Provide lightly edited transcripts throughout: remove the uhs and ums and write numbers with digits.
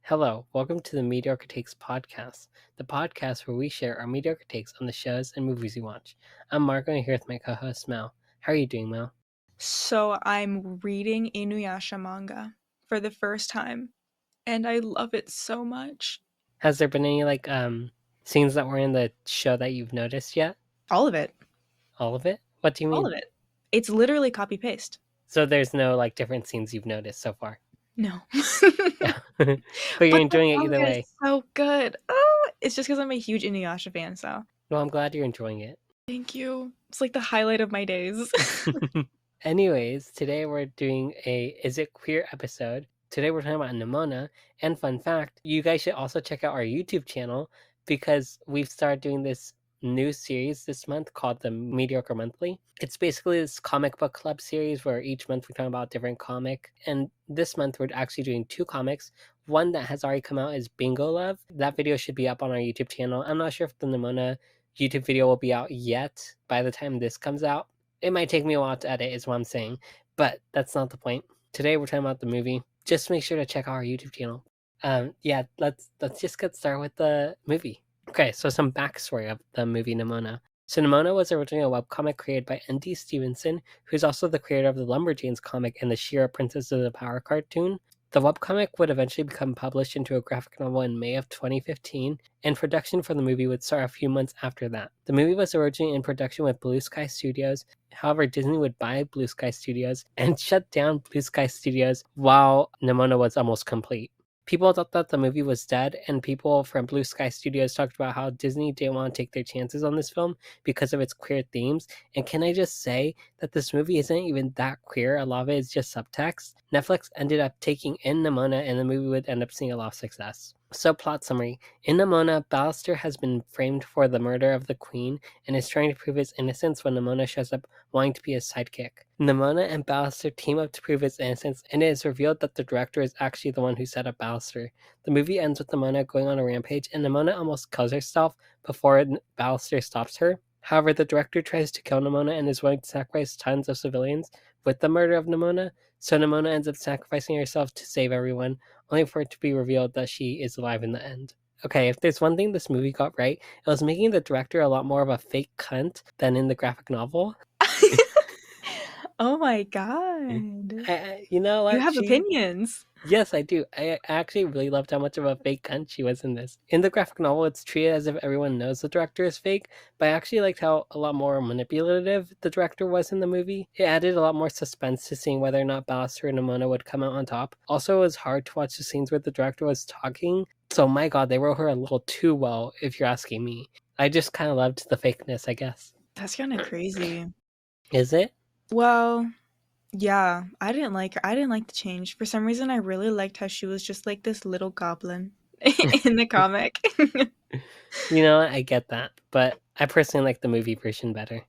Hello, welcome to the Mediocre Takes podcast, the podcast where we share our mediocre takes on the shows and movies we watch. I'm Marco and here with my co-host Mel. How are you doing, Mel? So I'm reading Inuyasha manga for the first time, and I love it so much. Has there been any scenes that were in the show that you've noticed yet? All of it. All of it? What do you All mean? of it. It's literally copy paste. So there's no different scenes you've noticed so far. No. Yeah. But you're But the enjoying it either manga is way. so good. Oh, it's just because I'm a huge Inuyasha fan, so Well, I'm glad you're enjoying it. thank you. It's like the highlight of my days. Anyways, today we're doing a Is It Queer episode. Today we're talking about Nimona. And fun fact, you guys should also check out our YouTube channel because we've started doing this new series this month called the Mediocre Monthly. It's basically this comic book club series where each month we're talking about a different comic. And this month we're actually doing two comics. One that has already come out is Bingo Love. That video should be up on our YouTube channel. I'm not sure if the Nimona YouTube video will be out yet by the time this comes out. It might take me a while to edit, is what I'm saying, but that's not the point. Today we're talking about the movie. Just make sure to check out our YouTube channel. Let's just get started with the movie. Okay, so some backstory of the movie Nimona. So Nimona was originally a webcomic created by N.D. Stevenson, who's also the creator of the Lumberjanes comic and the She-Ra Princess of the Power cartoon. The webcomic would eventually become published into a graphic novel in May of 2015, and production for the movie would start a few months after that. The movie was originally in production with Blue Sky Studios. However, Disney would buy Blue Sky Studios and shut down Blue Sky Studios while Nimona was almost complete. People thought that the movie was dead, and people from Blue Sky Studios talked about how Disney didn't want to take their chances on this film because of its queer themes. And can I just say that this movie isn't even that queer? A lot of it is just subtext. Netflix ended up taking in Nimona, and the movie would end up seeing a lot of success. So, plot summary. In Nimona, Ballister has been framed for the murder of the queen and is trying to prove his innocence when Nimona shows up wanting to be his sidekick. Nimona and Ballister team up to prove his innocence, and it is revealed that the director is actually the one who set up Ballister. The movie ends with Nimona going on a rampage, and Nimona almost kills herself before Ballister stops her. However, the director tries to kill Nimona and is willing to sacrifice tons of civilians with the murder of Nimona, so Nimona ends up sacrificing herself to save everyone, only for it to be revealed that she is alive in the end. Okay, if there's one thing this movie got right, it was making the director a lot more of a fake cunt than in the graphic novel. Oh my god. You know what? You have opinions. Yes, I do. I actually really loved how much of a fake cunt she was in this. In the graphic novel, it's treated as if everyone knows the director is fake, but I actually liked how a lot more manipulative the director was in the movie. It added a lot more suspense to seeing whether or not Ballister and Nimona would come out on top. Also, it was hard to watch the scenes where the director was talking, so my god, they wrote her a little too well, if you're asking me. I just kind of loved the fakeness, I guess. That's kind of crazy. Is it? Well, yeah, I didn't like her. I didn't like the change. For some reason, I really liked how she was just like this little goblin in the comic. You know what? I get that, but I personally like the movie version better.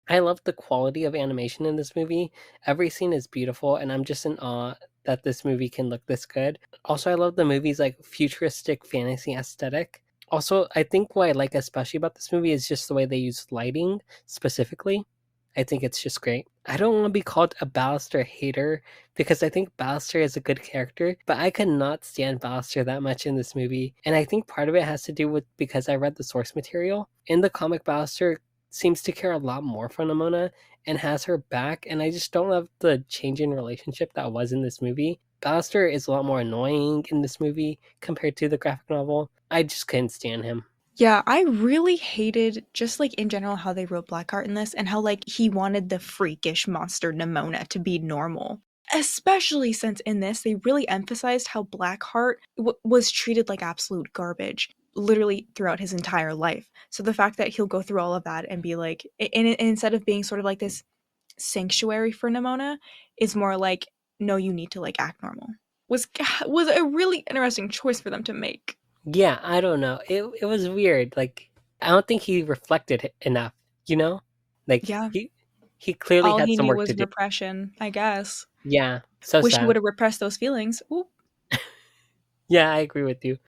I love the quality of animation in this movie. Every scene is beautiful, and I'm just in awe that this movie can look this good. Also, I love the movie's futuristic fantasy aesthetic. Also, I think what I like especially about this movie is just the way they use lighting specifically. I think it's just great. I don't want to be called a Ballister hater because I think Ballister is a good character, but I could not stand Ballister that much in this movie. And I think part of it has to do with because I read the source material. In the comic, Ballister seems to care a lot more for Nimona and has her back, and I just don't love the change in relationship that was in this movie. Ballister is a lot more annoying in this movie compared to the graphic novel. I just couldn't stand him. Yeah, I really hated just in general how they wrote Blackheart in this and how he wanted the freakish monster Nimona to be normal. Especially since in this they really emphasized how Blackheart was treated like absolute garbage literally throughout his entire life. So the fact that he'll go through all of that and be and instead of being sort of like this sanctuary for Nimona is more like, no, you need to act normal. Was a really interesting choice for them to make. Yeah, I don't know. It was weird. I don't think he reflected it enough, you know? Yeah. He clearly All had he some knew work to was do. repression, I guess. Yeah, so Wish he sad. would have repressed those feelings. Ooh. Yeah, I agree with you.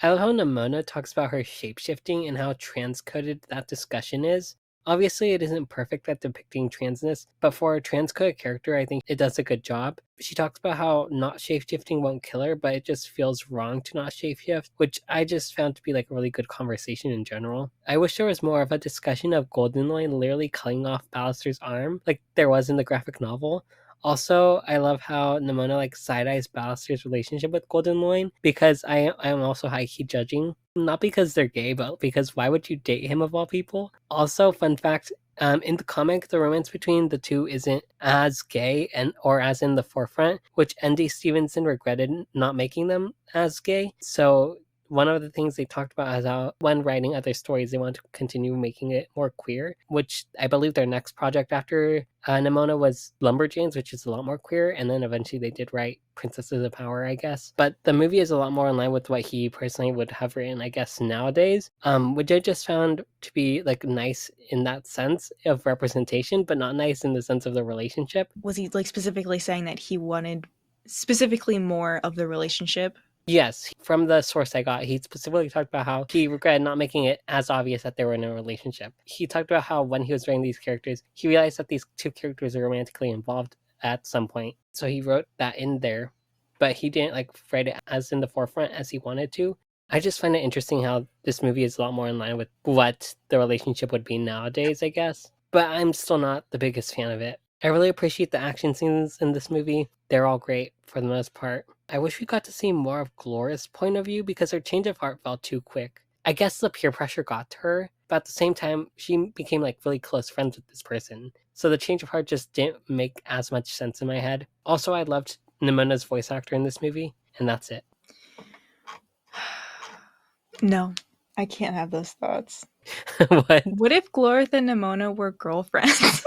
I love how Nimona talks about her shapeshifting and how transcoded that discussion is. Obviously, it isn't perfect at depicting transness, but for a transcoded character, I think it does a good job. She talks about how not shapeshifting won't kill her, but it just feels wrong to not shapeshift, which I just found to be like a really good conversation in general. I wish there was more of a discussion of Goldenloin literally cutting off Ballister's arm, like there was in the graphic novel. Also, I love how Nimona like side eyes Ballister's relationship with Goldenloin because I am also high key judging. Not because they're gay, but because why would you date him of all people? Also, fun fact, in the comic, the romance between the two isn't as gay and or as in the forefront, which N.D. Stevenson regretted not making them as gay. So one of the things they talked about is how when writing other stories, they want to continue making it more queer, which I believe their next project after Nimona was Lumberjanes, which is a lot more queer, and then eventually they did write Princesses of Power, I guess. But the movie is a lot more in line with what he personally would have written, I guess, nowadays, which I just found to be like nice in that sense of representation, but not nice in the sense of the relationship. Was he like specifically saying that he wanted specifically more of the relationship? Yes, from the source I got, he specifically talked about how he regretted not making it as obvious that they were in a relationship. He talked about how when he was writing these characters, he realized that these two characters are romantically involved at some point. So he wrote that in there, but he didn't like write it as in the forefront as he wanted to. I just find it interesting how this movie is a lot more in line with what the relationship would be nowadays, I guess. But I'm still not the biggest fan of it. I really appreciate the action scenes in this movie. They're all great for the most part. I wish we got to see more of Glora's point of view because her change of heart felt too quick. I guess the peer pressure got to her, but at the same time, she became like really close friends with this person. So the change of heart just didn't make as much sense in my head. Also, I loved Nimona's voice actor in this movie, and that's it. No, I can't have those thoughts. What? What if Glorith and Nimona were girlfriends?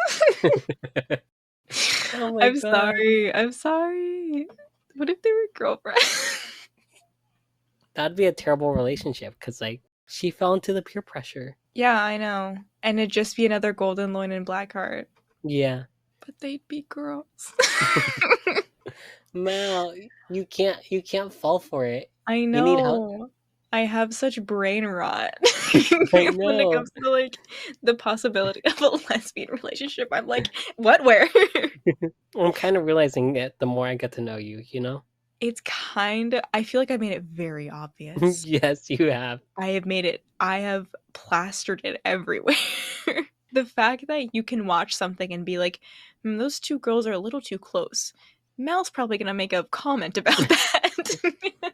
Oh my I'm god. sorry. I'm sorry. What if they were girlfriends? That'd be a terrible relationship because, like, she fell into the peer pressure. Yeah, I know. And it'd just be another Golden Loin and Blackheart. Yeah. But they'd be girls. Mal, you can't fall for it. I You need help. know. I have such brain rot I when it know. comes to like the possibility of a lesbian relationship. I'm like, what? Where? I'm kind of realizing it the more I get to know you, you know? It's kind of. I feel like I made it very obvious. Yes, you have. I have made it. I have plastered it everywhere. The fact that you can watch something and be like, those two girls are a little too close. Mel's probably gonna make a comment about that.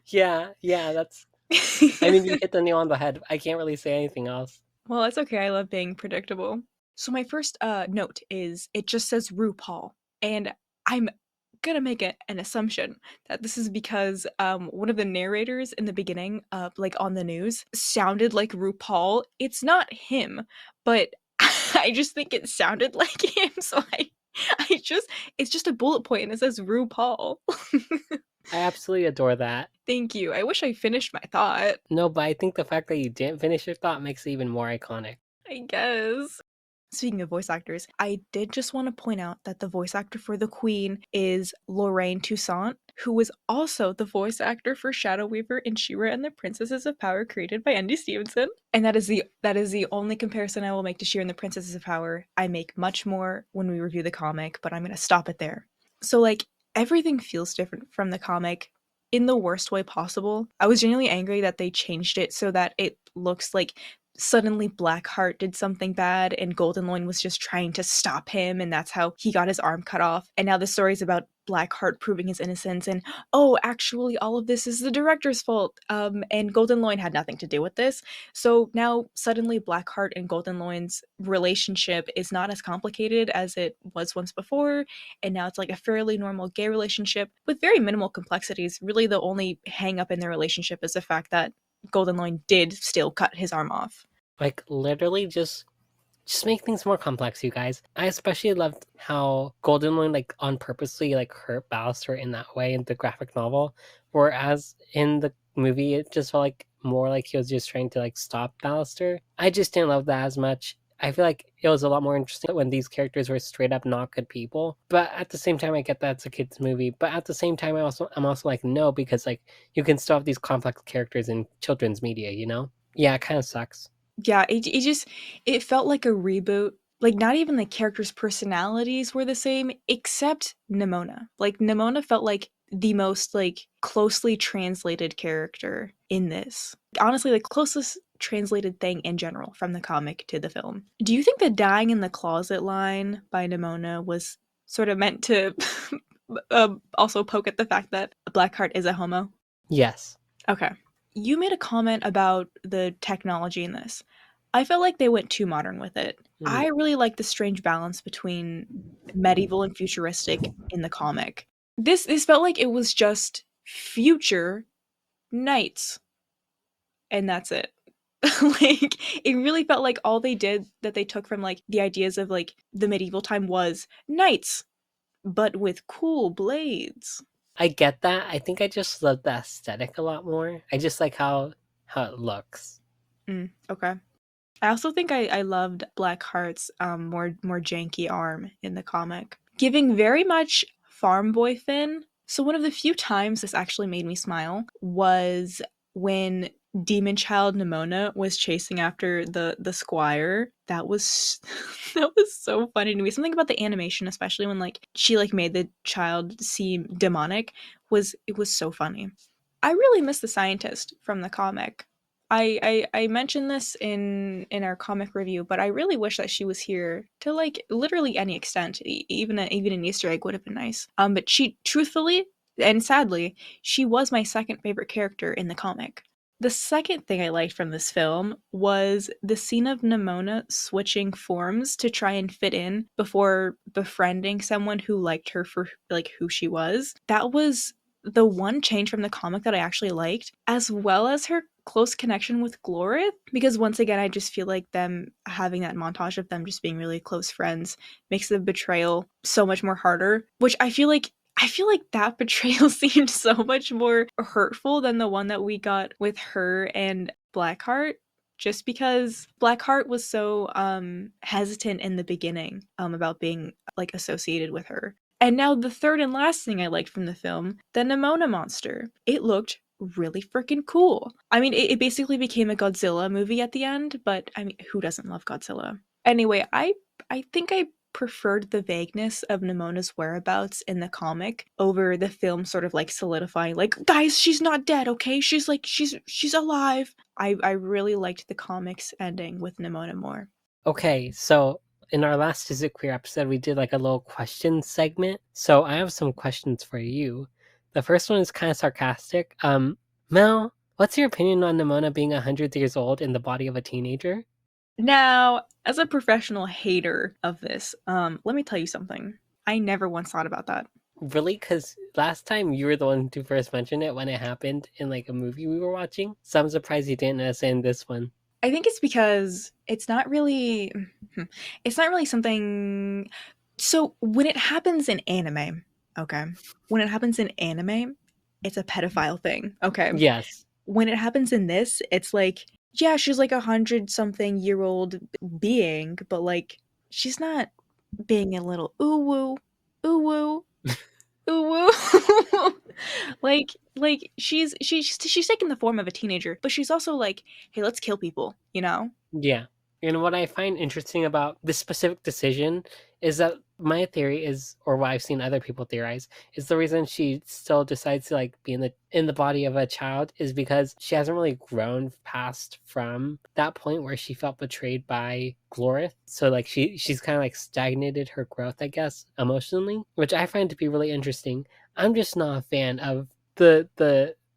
Yeah, that's. I mean, you hit the nail on the head. I can't really say anything else. Well, that's okay. I love being predictable. So my first note is it just says RuPaul, and I'm gonna make an assumption that this is because one of the narrators in the beginning, like on the news, sounded like RuPaul. It's not him, but I just think it sounded like him, so I just it's just a bullet point and it says RuPaul. I absolutely adore that. Thank you. I wish I finished my thought. No, but I think the fact that you didn't finish your thought makes it even more iconic. I guess. Speaking of voice actors, I did just want to point out that the voice actor for the Queen is Lorraine Toussaint, who was also the voice actor for Shadow Weaver in She-Ra and the Princesses of Power created by N.D. Stevenson. And that is the only comparison I will make to She-Ra and the Princesses of Power. I make much more when we review the comic, but I'm going to stop it there. So like everything feels different from the comic in the worst way possible. I was genuinely angry that they changed it so that it looks like suddenly Blackheart did something bad and Goldenloin was just trying to stop him, and that's how he got his arm cut off. And now the story's about Blackheart proving his innocence and, oh, actually all of this is the director's fault, and Goldenloin had nothing to do with this. So now suddenly Blackheart and Goldenloin's relationship is not as complicated as it was once before, and now it's like a fairly normal gay relationship with very minimal complexities. Really the only hang up in their relationship is the fact that Goldenloin did still cut his arm off. Like, literally just make things more complex, you guys. I especially loved how Goldenloin like on purposely like hurt Ballister in that way in the graphic novel, whereas in the movie it just felt like more like he was just trying to like stop Ballister. I just didn't love that as much. I feel like it was a lot more interesting when these characters were straight up not good people. But at the same time, I get that it's a kids movie. But at the same time, I'm also like no, because like you can still have these complex characters in children's media, you know? Yeah, it kind of sucks. Yeah, it just it felt like a reboot. Like, not even the characters' personalities were the same, except Nimona. Like, Nimona felt like the most, like, closely translated character in this. Honestly, the closest translated thing in general from the comic to the film. Do you think the dying in the closet line by Nimona was sort of meant to also poke at the fact that Blackheart is a homo? Yes. Okay. You made a comment about the technology in this. I felt like they went too modern with it. Mm. I really like the strange balance between medieval and futuristic in the comic. This felt like it was just future knights, and that's it. Like, it really felt like all they did that they took from like the ideas of like the medieval time was knights, but with cool blades. I get that. I think I just love the aesthetic a lot more. I just like how it looks. Okay. I also think I loved Blackheart's more janky arm in the comic, giving very much farm boy Finn. So one of the few times this actually made me smile was when Demon Child Nimona was chasing after the squire. That was that was so funny to me. Something about the animation, especially when like she like made the child seem demonic, was it was so funny. I really miss the scientist from the comic. I mentioned this in our comic review, but I really wish that she was here to like literally any extent. Even an Easter egg would have been nice. But she truthfully and sadly, she was my second favorite character in the comic. The second thing I liked from this film was the scene of Nimona switching forms to try and fit in before befriending someone who liked her for like who she was. That was the one change from the comic that I actually liked, as well as her close connection with Glorith. Because once again, I just feel like them having that montage of them just being really close friends makes the betrayal so much more harder. Which I feel like that betrayal seemed so much more hurtful than the one that we got with her and Blackheart. Just because Blackheart was so hesitant in the beginning about being like associated with her. And now the third and last thing I liked from the film, the Nimona monster. It looked really freaking cool. I mean, it basically became a Godzilla movie at the end, but I mean, who doesn't love Godzilla? Anyway, I think I preferred the vagueness of Nimona's whereabouts in the comic over the film sort of like solidifying like, guys, she's not dead, okay? She's like she's alive. I really liked the comics ending with Nimona more. Okay, so in our last Is It Queer episode, we did like a little question segment. So I have some questions for you. The first one is kind of sarcastic. Mel, what's your opinion on Nimona being 100 years old in the body of a teenager? Now, as a professional hater of this, let me tell you something. I never once thought about that. Really? Because last time you were the one to first mention it when it happened in like a movie we were watching. So I'm surprised you didn't notice it in this one. I think it's because it's not really something. So when it happens in anime, okay, when it happens in anime, it's a pedophile thing, okay. Yes. When it happens in this, it's like, yeah, she's like 100-something-year-old being, but like she's not being a little ooh woo, ooh woo, ooh woo. like she's taking the form of a teenager, but she's also like, hey, let's kill people, you know? Yeah. And what I find interesting about this specific decision is that my theory is, or what I've seen other people theorize, is the reason she still decides to like be in the body of a child is because she hasn't really grown past from that point where she felt betrayed by Glorith. So like she's kind of like stagnated her growth, I guess, emotionally, which I find to be really interesting. I'm just not a fan of the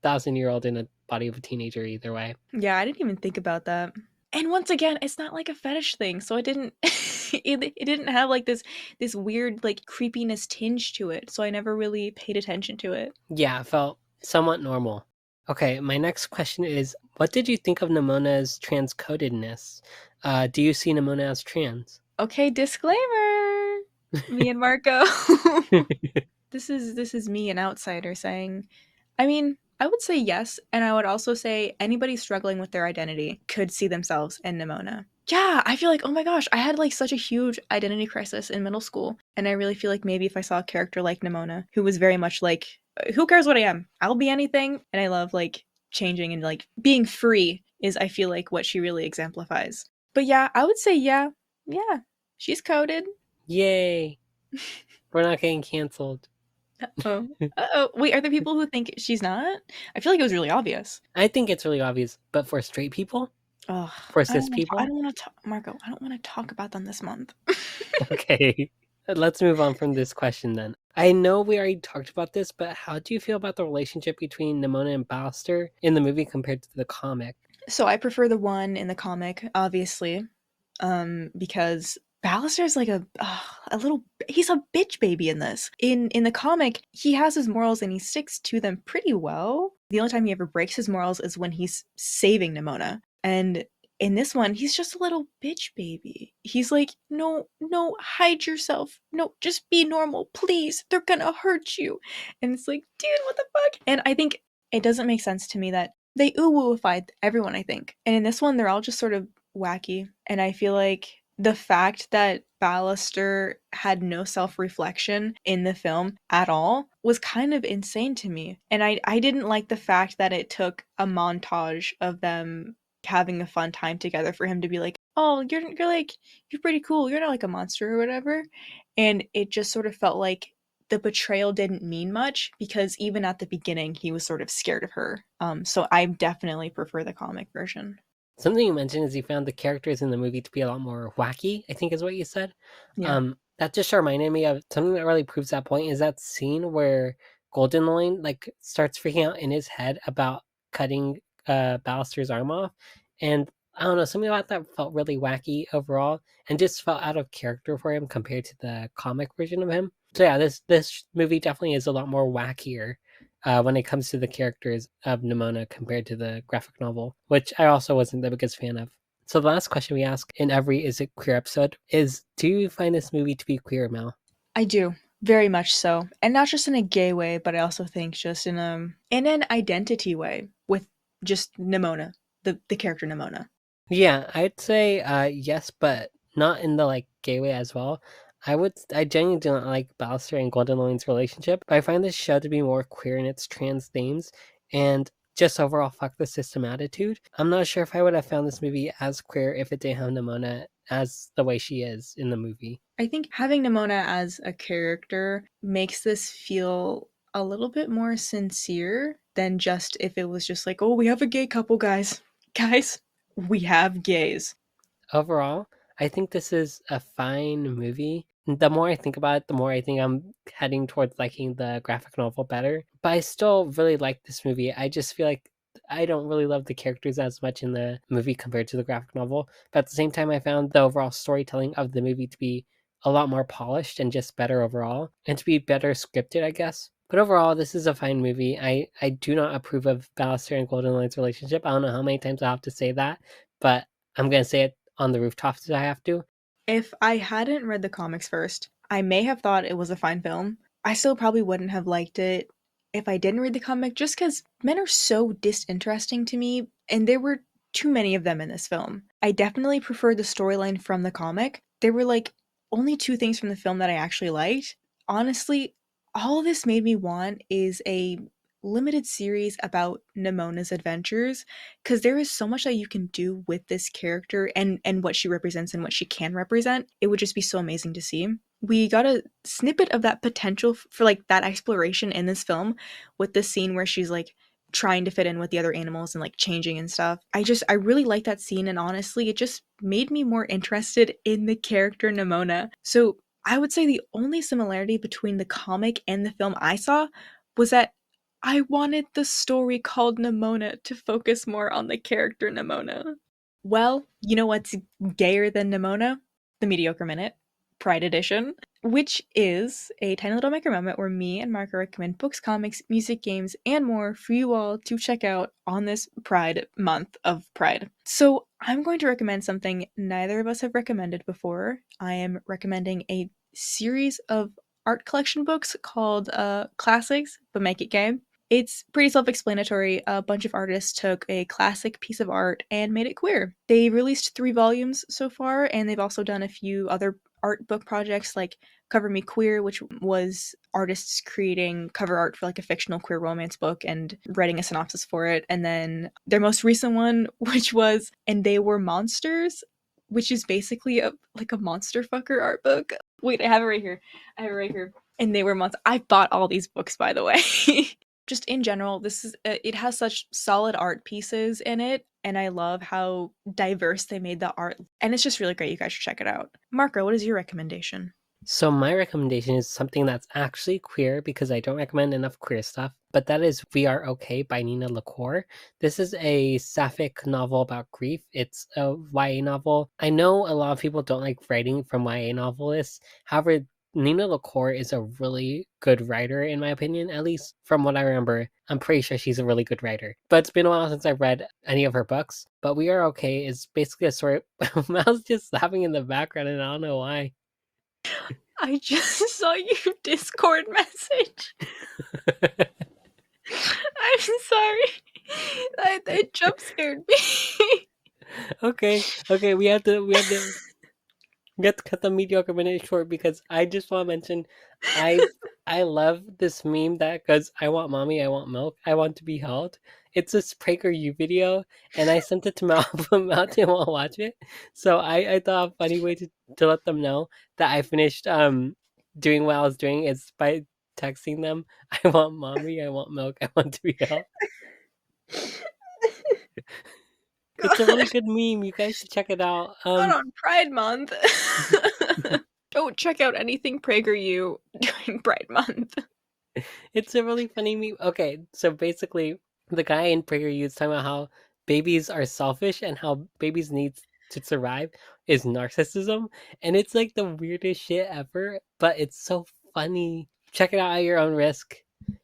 1,000-year-old in a body of a teenager either way. Yeah, I didn't even think about that. And once again, it's not like a fetish thing, so I didn't it didn't have like this weird like creepiness tinge to it, so I never really paid attention to it. Yeah, it felt somewhat normal. Okay, my next question is, what did you think of Nimona's transcodedness? Do you see Nimona as trans? Okay, disclaimer. Me and Marco. This is me, an outsider, saying, I mean, I would say yes, and I would also say anybody struggling with their identity could see themselves in Nimona. Yeah, I feel like, oh my gosh, I had like such a huge identity crisis in middle school, and I really feel like maybe if I saw a character like Nimona, who was very much like, who cares what I am? I'll be anything, and I love like changing and like being free is, I feel like, what she really exemplifies. But yeah, I would say yeah, yeah, she's coded. Yay! We're not getting canceled. Oh, oh, wait, are there people who think she's not? I feel like it was really obvious. I think it's really obvious, but for straight people, Ugh, for I cis don't want. I people, don't want to talk, Marco. I don't want to talk about them this month. okay. Let's move on from this question then. I know we already talked about this, but how do you feel about the relationship between Nimona and Ballister in the movie compared to the comic? So I prefer the one in the comic, obviously, because Ballister's like a little. He's a bitch baby in this. In the comic, he has his morals and he sticks to them pretty well. The only time he ever breaks his morals is when he's saving Nimona, and in this one, he's just a little bitch baby. He's like, no, no, hide yourself. No, just be normal, please. They're gonna hurt you. And it's like, dude, what the fuck? And I think it doesn't make sense to me that they ooh-wooified everyone, I think. And in this one, they're all just sort of wacky. And I feel like the fact that Ballister had no self-reflection in the film at all was kind of insane to me. And I didn't like the fact that it took a montage of them having a fun time together for him to be like, oh, you're like, you're pretty cool. You're not like a monster or whatever. And it just sort of felt like the betrayal didn't mean much because even at the beginning he was sort of scared of her. So I definitely prefer the comic version. Something you mentioned is you found the characters in the movie to be a lot more wacky, I think is what you said. Yeah. That just reminded me of something that really proves that point is that scene where Goldenloin like starts freaking out in his head about cutting Ballister's arm off. And I don't know, something about that felt really wacky overall and just felt out of character for him compared to the comic version of him. So yeah, this movie definitely is a lot more wackier when it comes to the characters of Nimona compared to the graphic novel, which I also wasn't the biggest fan of. So the last question we ask in every Is It Queer episode is, do you find this movie to be queer, Mel? I do. Very much so. And not just in a gay way, but I also think just in an identity way with just Nimona, the character Nimona. Yeah, I'd say yes, but not in the like gay way as well. I genuinely do not like Ballister and Gwendolyn's relationship, but I find this show to be more queer in its trans themes and just overall fuck the system attitude. I'm not sure if I would have found this movie as queer if it didn't have Nimona as the way she is in the movie. I think having Nimona as a character makes this feel a little bit more sincere than just if it was just like, oh, we have a gay couple, guys. Guys, we have gays. Overall, I think this is a fine movie. The more I think about it, the more I think I'm heading towards liking the graphic novel better. But I still really like this movie. I just feel like I don't really love the characters as much in the movie compared to the graphic novel. But at the same time, I found the overall storytelling of the movie to be a lot more polished and just better overall, and to be better scripted, I guess. But overall, this is a fine movie. I do not approve of Ballister and Goldenline's relationship. I don't know how many times I have to say that, but I'm gonna say it on the rooftops if I have to. If I hadn't read the comics first, I may have thought it was a fine film. I still probably wouldn't have liked it if I didn't read the comic just because men are so disinteresting to me, and there were too many of them in this film. I definitely prefer the storyline from the comic. There were like only two things from the film that I actually liked. Honestly, all this made me want is a limited series about Nimona's adventures because there is so much that you can do with this character and what she represents and what she can represent. It would just be so amazing to see. We got a snippet of that potential for like that exploration in this film with the scene where she's like trying to fit in with the other animals and like changing and stuff. I really like that scene, and honestly it just made me more interested in the character Nimona. So I would say the only similarity between the comic and the film I saw was that I wanted the story called Nimona to focus more on the character Nimona. Well, you know what's gayer than Nimona? The Mediocre Minute, Pride Edition, which is a tiny little micro moment where me and Marco recommend books, comics, music, games, and more for you all to check out on this Pride month of Pride. So I'm going to recommend something neither of us have recommended before. I am recommending a series of art collection books called Classics, but Make It Gay. It's pretty self explanatory. A bunch of artists took a classic piece of art and made it queer. They released 3 volumes so far, and they've also done a few other art book projects like Cover Me Queer, which was artists creating cover art for like a fictional queer romance book and writing a synopsis for it. And then their most recent one, which was And They Were Monsters, which is basically a monster fucker art book. Wait, I have it right here. And They Were Monsters. I bought all these books, by the way. Just in general, this is it has such solid art pieces in it, and I love how diverse they made the art, and it's just really great. You guys should check it out. Marco, what is your recommendation? So my recommendation is something that's actually queer because I don't recommend enough queer stuff, but that is We Are Okay by Nina LaCour. This is a sapphic novel about grief. It's a YA novel. I know a lot of people don't like writing from YA novelists. However, Nina LaCour is a really good writer, in my opinion, at least from what I remember. I'm pretty sure she's a really good writer. But it's been a while since I've read any of her books. But We Are Okay is basically a story. Mal's just laughing in the background, and I don't know why. I just saw your Discord message. I'm sorry. That jump scared me. Okay, we have to cut the mediocre minute short because I just want to mention I I love this meme that goes, I want mommy, I want milk, I want to be held. It's this PragerU video, and I sent it to Mal, but Mal didn't want to watch it. So I thought a funny way to let them know that I finished doing what I was doing is by texting them, I want mommy, I want milk, I want to be held. It's a really Gosh, good meme. You guys should check it out. not on Pride Month. Don't check out anything PragerU during Pride Month. It's a really funny meme. Okay, so basically, the guy in PragerU is talking about how babies are selfish and how babies' needs to survive is narcissism, and it's like the weirdest shit ever, but it's so funny. Check it out at your own risk.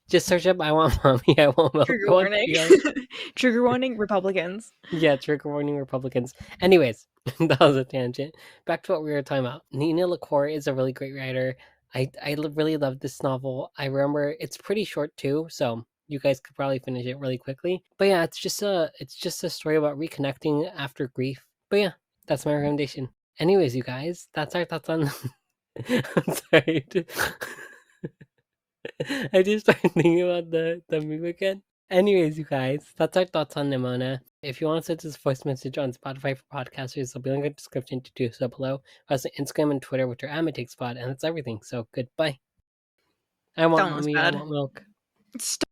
Just search up "I want mommy, I want milk, I Trigger want to warning. be held." Trigger warning, Republicans. Yeah, trigger warning, Republicans. Anyways, that was a tangent. Back to what we were talking about. Nina LaCour is a really great writer. Really love this novel. I remember it's pretty short too, so you guys could probably finish it really quickly. But yeah, it's just a story about reconnecting after grief. But yeah, that's my recommendation. Anyways, you guys, that's our thoughts on. I'm sorry. I just started thinking about the meme again. Anyways, you guys, that's our thoughts on Nimona. If you want to send us a voice message on Spotify for podcasters, there'll be a link in the description to do so below. Us on Instagram and Twitter, which are @MyTakesPod, and that's everything. So goodbye. I That want one was mommy, I bad. want milk. Stop.